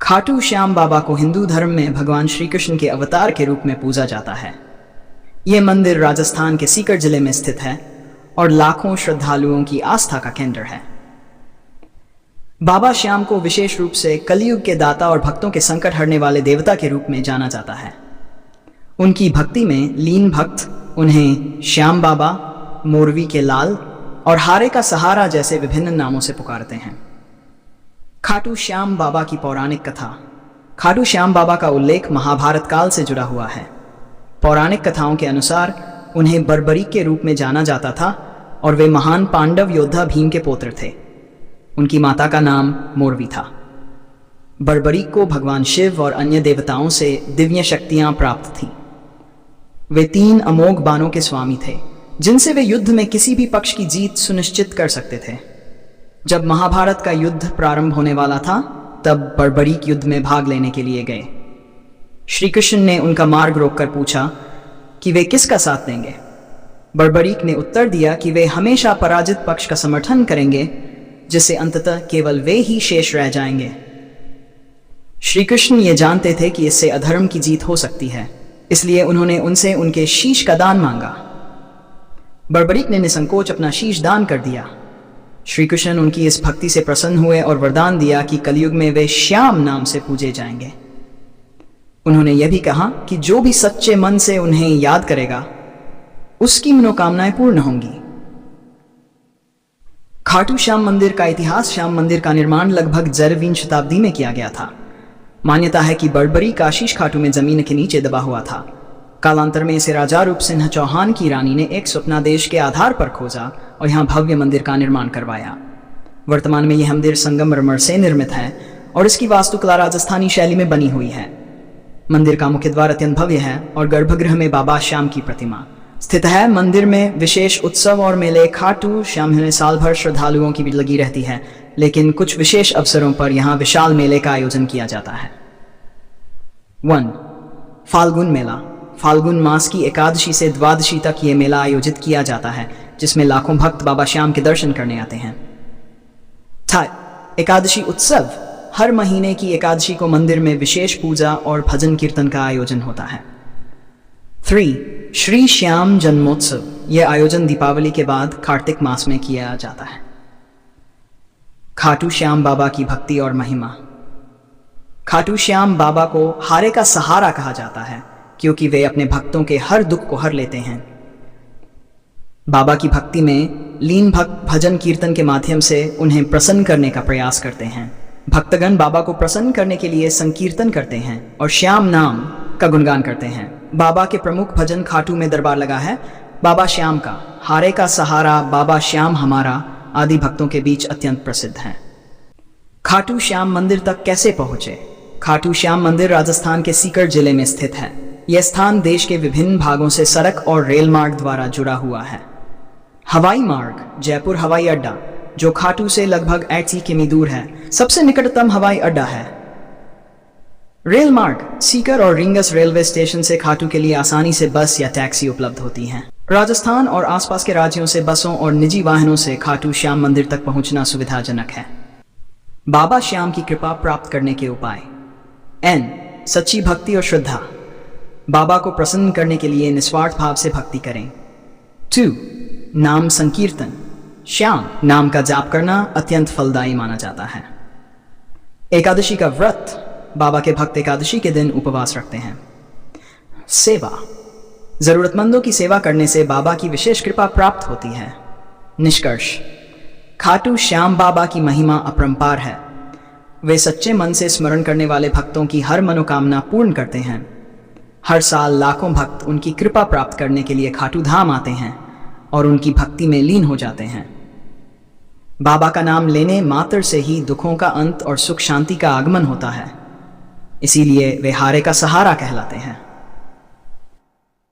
खाटू श्याम बाबा को हिंदू धर्म में भगवान श्री कृष्ण के अवतार के रूप में पूजा जाता है। यह मंदिर राजस्थान के सीकर जिले में स्थित है और लाखों श्रद्धालुओं की आस्था का केंद्र है। बाबा श्याम को विशेष रूप से कलयुग के दाता और भक्तों के संकट हरने वाले देवता के रूप में जाना जाता है। उनकी भक्ति में लीन भक्त उन्हें श्याम बाबा, मोरवी के लाल और हारे का सहारा जैसे विभिन्न नामों से पुकारते हैं। खाटू श्याम बाबा की पौराणिक कथा। खाटू श्याम बाबा का उल्लेख महाभारत काल से जुड़ा हुआ है। पौराणिक कथाओं के अनुसार उन्हें बर्बरीक के रूप में जाना जाता था और वे महान पांडव योद्धा भीम के पुत्र थे। उनकी माता का नाम मोरवी था। बर्बरीक को भगवान शिव और अन्य देवताओं से दिव्य शक्तियां प्राप्त थीं। वे 3 अमोघ बाणों के स्वामी थे जिनसे वे युद्ध में किसी भी पक्ष की जीत सुनिश्चित कर सकते थे। जब महाभारत का युद्ध प्रारंभ होने वाला था तब बर्बरीक युद्ध में भाग लेने के लिए गए। श्री कृष्ण ने उनका मार्ग रोककर पूछा कि वे किसका साथ देंगे। बर्बरीक ने उत्तर दिया कि वे हमेशा पराजित पक्ष का समर्थन करेंगे, जिससे अंततः केवल वे ही शेष रह जाएंगे। श्री कृष्ण ये जानते थे कि इससे अधर्म की जीत हो सकती है, इसलिए उन्होंने उनसे उनके शीश का दान मांगा। बर्बरीक ने निसंकोच अपना शीश दान कर दिया। श्री कृष्ण उनकी इस भक्ति से प्रसन्न हुए और वरदान दिया कि कलयुग में वे श्याम नाम से पूजे जाएंगे। उन्होंने यह भी कहा कि जो भी सच्चे मन से उन्हें याद करेगा उसकी मनोकामनाएं पूर्ण होंगी। खाटू श्याम मंदिर का इतिहास। श्याम मंदिर का निर्माण लगभग 11वीं शताब्दी में किया गया था। मान्यता है कि बर्बरीक आशीष खाटू में जमीन के नीचे दबा हुआ था। कालांतर में इसे राजा रूप सिंह चौहान की रानी ने एक स्वप्नादेश के आधार पर खोजा और यहाँ भव्य मंदिर का निर्माण करवाया। वर्तमान में यह मंदिर संगमरमर से निर्मित है और इसकी वास्तुकला राजस्थानी शैली में बनी हुई है। मंदिर का मुख्य द्वार अत्यंत भव्य है और गर्भगृह में बाबा श्याम की प्रतिमा स्थित है। मंदिर में विशेष उत्सव और मेले खाटू श्याम में साल भर श्रद्धालुओं की भी लगी रहती है, लेकिन कुछ विशेष अवसरों पर यहाँ विशाल मेले का आयोजन किया जाता है। 1. फाल्गुन मेला। फाल्गुन मास की एकादशी से द्वादशी तक ये मेला आयोजित किया जाता है, जिसमें लाखों भक्त बाबा श्याम के दर्शन करने आते हैं। एकादशी उत्सव। हर महीने की एकादशी को मंदिर में विशेष पूजा और भजन कीर्तन का आयोजन होता है। 3. श्री श्याम जन्मोत्सव। यह आयोजन दीपावली के बाद कार्तिक मास में किया जाता है। खाटू श्याम बाबा की भक्ति और महिमा। खाटू श्याम बाबा को हारे का सहारा कहा जाता है क्योंकि वे अपने भक्तों के हर दुख को हर लेते हैं। बाबा की भक्ति में लीन भक्त भजन कीर्तन के माध्यम से उन्हें प्रसन्न करने का प्रयास करते हैं। भक्तगण बाबा को प्रसन्न करने के लिए संकीर्तन करते हैं और श्याम नाम का गुणगान करते हैं। बाबा के प्रमुख भजन खाटू में दरबार लगा है, बाबा श्याम का, हारे का सहारा, बाबा श्याम हमारा आदि भक्तों के बीच अत्यंत प्रसिद्ध है। खाटू श्याम मंदिर तक कैसे पहुंचे। खाटू श्याम मंदिर राजस्थान के सीकर जिले में स्थित है। यह स्थान देश के विभिन्न भागों से सड़क और रेल मार्ग द्वारा जुड़ा हुआ है। हवाई मार्ग। जयपुर हवाई अड्डा, जो खाटू से लगभग 80 किमी दूर है, सबसे निकटतम हवाई अड्डा है। रेल मार्ग। सीकर और रिंगस रेलवे स्टेशन से खाटू के लिए आसानी से बस या टैक्सी उपलब्ध होती हैं। राजस्थान और आसपास के राज्यों से बसों और निजी वाहनों से खाटू श्याम मंदिर तक पहुंचना सुविधाजनक है। बाबा श्याम की कृपा प्राप्त करने के उपाय। सच्ची भक्ति और श्रद्धा। बाबा को प्रसन्न करने के लिए निस्वार्थ भाव से भक्ति करें। 2. नाम संकीर्तन। श्याम नाम का जाप करना अत्यंत फलदायी माना जाता है। एकादशी का व्रत। बाबा के भक्त एकादशी के दिन उपवास रखते हैं। सेवा। जरूरतमंदों की सेवा करने से बाबा की विशेष कृपा प्राप्त होती है। निष्कर्ष। खाटू श्याम बाबा की महिमा अपरंपार है। वे सच्चे मन से स्मरण करने वाले भक्तों की हर मनोकामना पूर्ण करते हैं। हर साल लाखों भक्त उनकी कृपा प्राप्त करने के लिए खाटू धाम आते हैं और उनकी भक्ति में लीन हो जाते हैं। बाबा का नाम लेने मात्र से ही दुखों का अंत और सुख शांति का आगमन होता है। इसीलिए वे हारे का सहारा कहलाते हैं।